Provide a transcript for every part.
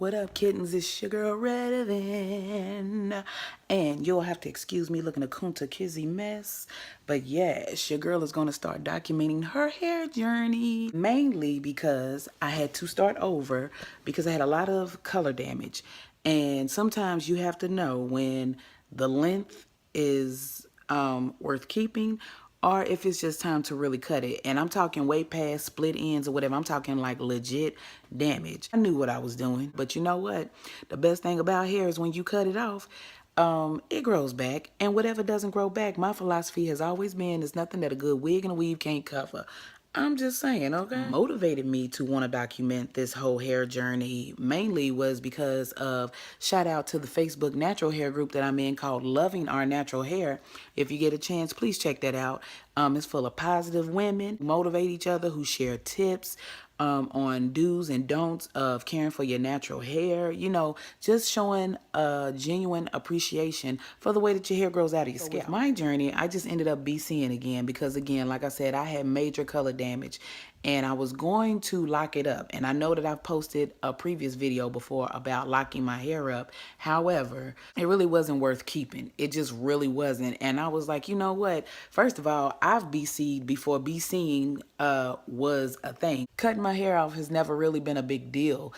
What up, kittens? It's your girl Redavyn. And you'll have to excuse me looking a kunta kizzy mess. But yes, your girl is going to start documenting her hair journey. Mainly because I had to start over because I had a lot of color damage. And sometimes you have to know when the length is worth keeping or if it's just time to really cut it. And I'm talking way past split ends or whatever. I'm talking like legit damage. I knew what I was doing, but you know what? The best thing about hair is when you cut it off, it grows back. And whatever doesn't grow back, my philosophy has always been, there's nothing that a good wig and a weave can't cover. I'm just saying, okay? Motivated me to want to document this whole hair journey mainly was because of, shout out to the Facebook natural hair group that I'm in called Loving Our Natural Hair. If you get a chance, please check that out. It's full of positive women who motivate each other, who share tips on do's and don'ts of caring for your natural hair, you know, just showing a genuine appreciation for the way that your hair grows out of your scalp. With my journey, I just ended up BCing again because, again, like I said, I had major color damage and I was going to lock it up. And I know that I've posted a previous video before about locking my hair up. However, it really wasn't worth keeping. It just really wasn't. And I was like, you know what? First of all, I've BC'd before BCing was a thing. Cutting my hair off has never really been a big deal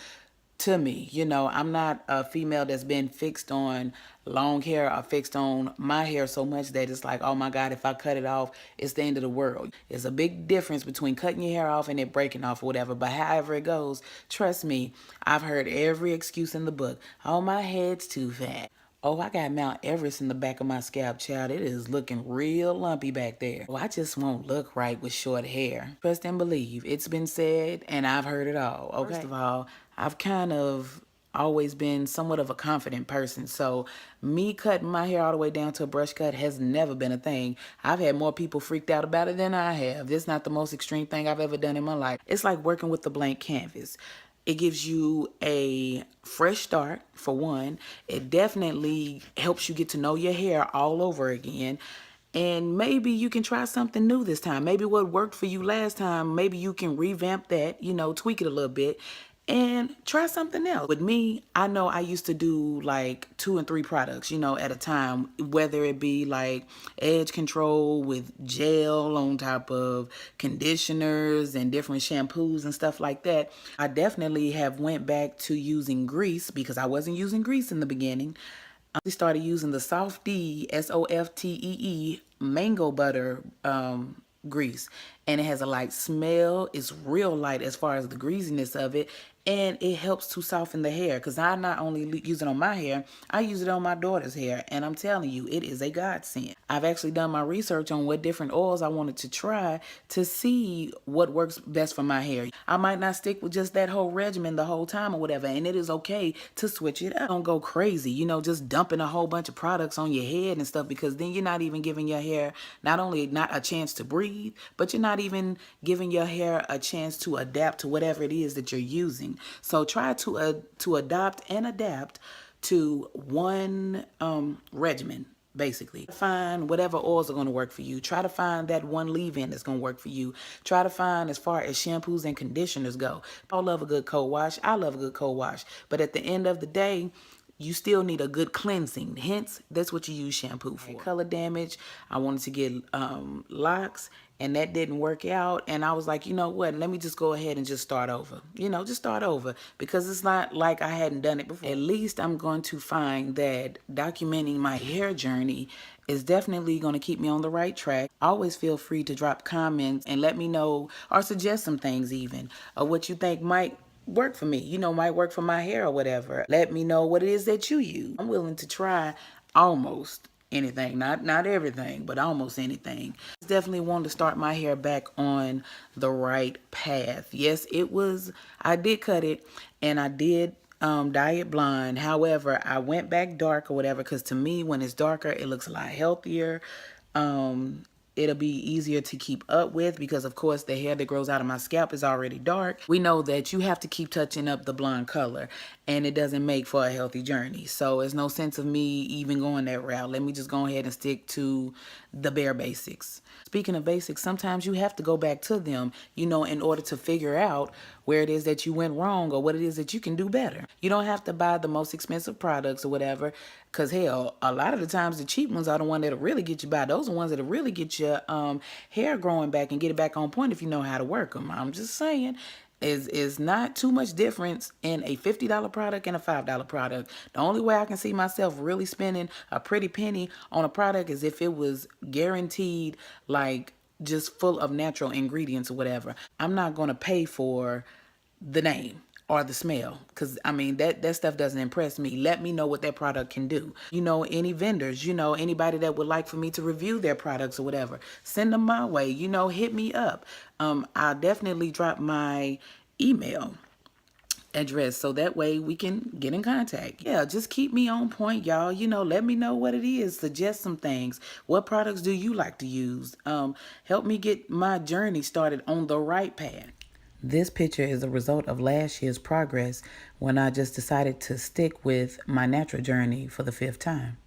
to me. You know, I'm not a female that's been fixed on long hair or fixed on my hair so much that it's like, oh my God, if I cut it off, it's the end of the world. There's a big difference between cutting your hair off and it breaking off or whatever. But however it goes, trust me, I've heard every excuse in the book. Oh, my head's too fat. Oh, I got Mount Everest in the back of my scalp, child. It is looking real lumpy back there. Oh, I just won't look right with short hair. Trust and believe. It's been said, and I've heard it all, okay? First of all, I've kind of always been somewhat of a confident person. So me cutting my hair all the way down to a brush cut has never been a thing. I've had more people freaked out about it than I have. This is not the most extreme thing I've ever done in my life. It's like working with the blank canvas. It gives you a fresh start, for one. It definitely helps you get to know your hair all over again. And maybe you can try something new this time. Maybe what worked for you last time, maybe you can revamp that, you know, tweak it a little bit and try something else. With me, I know I used to do like 2 and 3 products, you know, at a time, whether it be like edge control with gel on top of conditioners and different shampoos and stuff like that. I definitely have went back to using grease because I wasn't using grease in the beginning. I started using the Softee, Softee mango butter grease, and it has a light smell. It's real light as far as the greasiness of it, and it helps to soften the hair because I not only use it on my hair, I use it on my daughter's hair, and I'm telling you, it is a godsend. I've actually done my research on what different oils I wanted to try to see what works best for my hair. I might not stick with just that whole regimen the whole time or whatever, and it is okay to switch it up. Don't go crazy, you know, just dumping a whole bunch of products on your head and stuff, because then you're not even giving your hair not only not a chance to breathe, but you're not even giving your hair a chance to adapt to whatever it is that you're using. So try to adopt and adapt to one regimen. Basically, find whatever oils are going to work for you. Try to find that one leave-in that's going to work for you. Try to find, as far as shampoos and conditioners go, I love a good cold wash. I love a good cold wash. But at the end of the day, you still need a good cleansing. Hence, that's what you use shampoo for. Color damage, I wanted to get locks, and that didn't work out. And I was like, you know what? Let me just go ahead and just start over. You know, just start over, because it's not like I hadn't done it before. At least I'm going to find that documenting my hair journey is definitely going to keep me on the right track. Always feel free to drop comments and let me know, or suggest some things even, of what you think might work for me, you know, might work for my hair or whatever. Let me know what it is that you use. I'm willing to try almost anything, not everything, but almost anything. I definitely wanted to start my hair back on the right path. Yes, I did cut it, and I did dye it blonde. However, I went back dark or whatever, because to me, when it's darker, it looks a lot healthier. it'll be easier to keep up with because of course the hair that grows out of my scalp is already dark. We know that you have to keep touching up the blonde color and it doesn't make for a healthy journey. So there's no sense of me even going that route. Let me just go ahead and stick to the bare basics. Speaking of basics, sometimes you have to go back to them, you know, in order to figure out where it is that you went wrong or what it is that you can do better. You don't have to buy the most expensive products or whatever, because hell, a lot of the times the cheap ones are the ones that'll really get you by. Those are the ones that'll really get your hair growing back and get it back on point if you know how to work them. I'm just saying. Is not too much difference in a $50 product and a $5 product. The only way I can see myself really spending a pretty penny on a product is if it was guaranteed, like just full of natural ingredients or whatever. I'm not going to pay for the name or the smell, because I mean that stuff doesn't impress me. Let me know what that product can do. You know, any vendors, you know, anybody that would like for me to review their products or whatever, send them my way. You know, hit me up. I'll definitely drop my email address so that way we can get in contact. Yeah, just keep me on point, y'all. You know, let me know what it is. Suggest some things. What products do you like to use? Help me get my journey started on the right path. This picture is a result of last year's progress when I just decided to stick with my natural journey for the 5th time.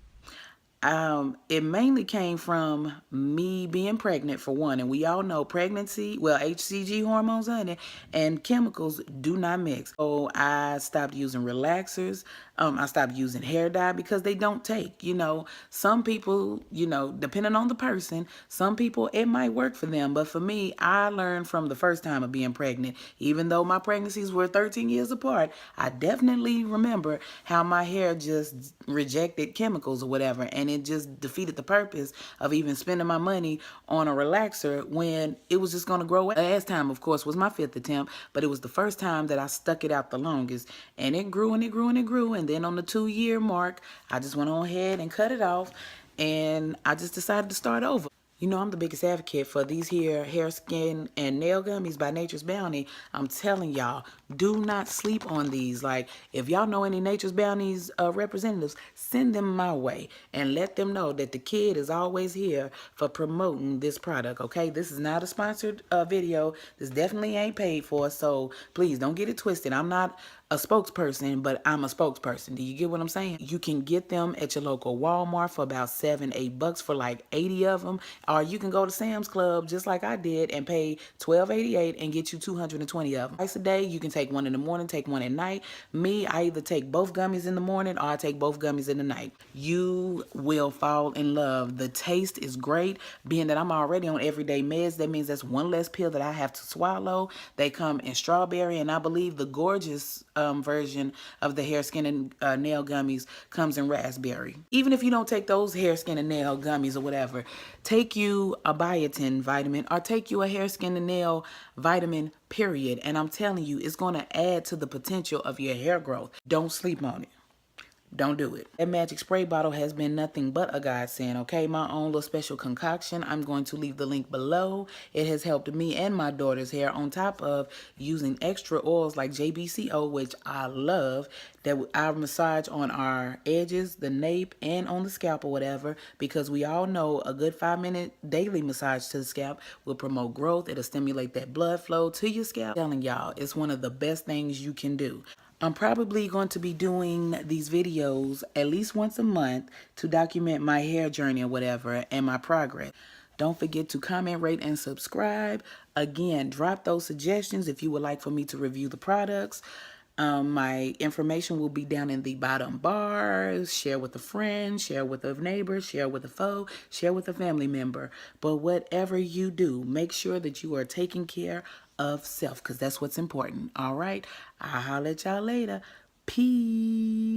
It mainly came from me being pregnant, for one, and we all know pregnancy, well, HCG hormones on it and chemicals do not mix. So I stopped using relaxers. I stopped using hair dye because they don't take, you know, some people, you know, depending on the person, some people it might work for them, but for me, I learned from the first time of being pregnant. Even though my pregnancies were 13 years apart, I definitely remember how my hair just rejected chemicals or whatever, and it just defeated the purpose of even spending my money on a relaxer when it was just going to grow away. Last time, of course, was my 5th attempt, but it was the first time that I stuck it out the longest, and it grew and it grew and it grew, and then on the 2-year mark, I just went on ahead and cut it off, and I just decided to start over. You know, I'm the biggest advocate for these here hair, skin, and nail gummies by Nature's Bounty. I'm telling y'all, do not sleep on these. Like, if y'all know any Nature's Bounty's representatives, send them my way and let them know that the kid is always here for promoting this product, okay? This is not a sponsored video. This definitely ain't paid for, so please don't get it twisted. I'm not a spokesperson, but I'm a spokesperson. Do you get what I'm saying? You can get them at your local Walmart for about $7-8 for like 80 of them, or you can go to Sam's Club just like I did and pay $12.88 and get you 220 of them. Twice a day, you can take one in the morning, take one at night. Me, I either take both gummies in the morning or I take both gummies in the night. You will fall in love. The taste is great. Being that I'm already on everyday meds, that means that's one less pill that I have to swallow. They come in strawberry, and I believe the gorgeous version of the hair, skin, and nail gummies comes in raspberry. Even if you don't take those hair, skin, and nail gummies or whatever, take you a biotin vitamin or take you a hair, skin, and nail vitamin, period. And I'm telling you, it's going to add to the potential of your hair growth. Don't sleep on it. Don't do it. That magic spray bottle has been nothing but a godsend, okay? My own little special concoction. I'm going to leave the link below. It has helped me and my daughter's hair, on top of using extra oils like JBCO, which I love, that I massage on our edges, the nape, and on the scalp or whatever, because we all know a good 5-minute daily massage to the scalp will promote growth. It'll stimulate that blood flow to your scalp. I'm telling y'all, it's one of the best things you can do. I'm probably going to be doing these videos at least once a month to document my hair journey or whatever and my progress. Don't forget to comment, rate, and subscribe. Again, drop those suggestions if you would like for me to review the products. My information will be down in the bottom bars. Share with a friend, share with a neighbor, share with a foe, share with a family member. But whatever you do, make sure that you are taking care of self, because that's what's important. All right, I'll holler at y'all later. Peace.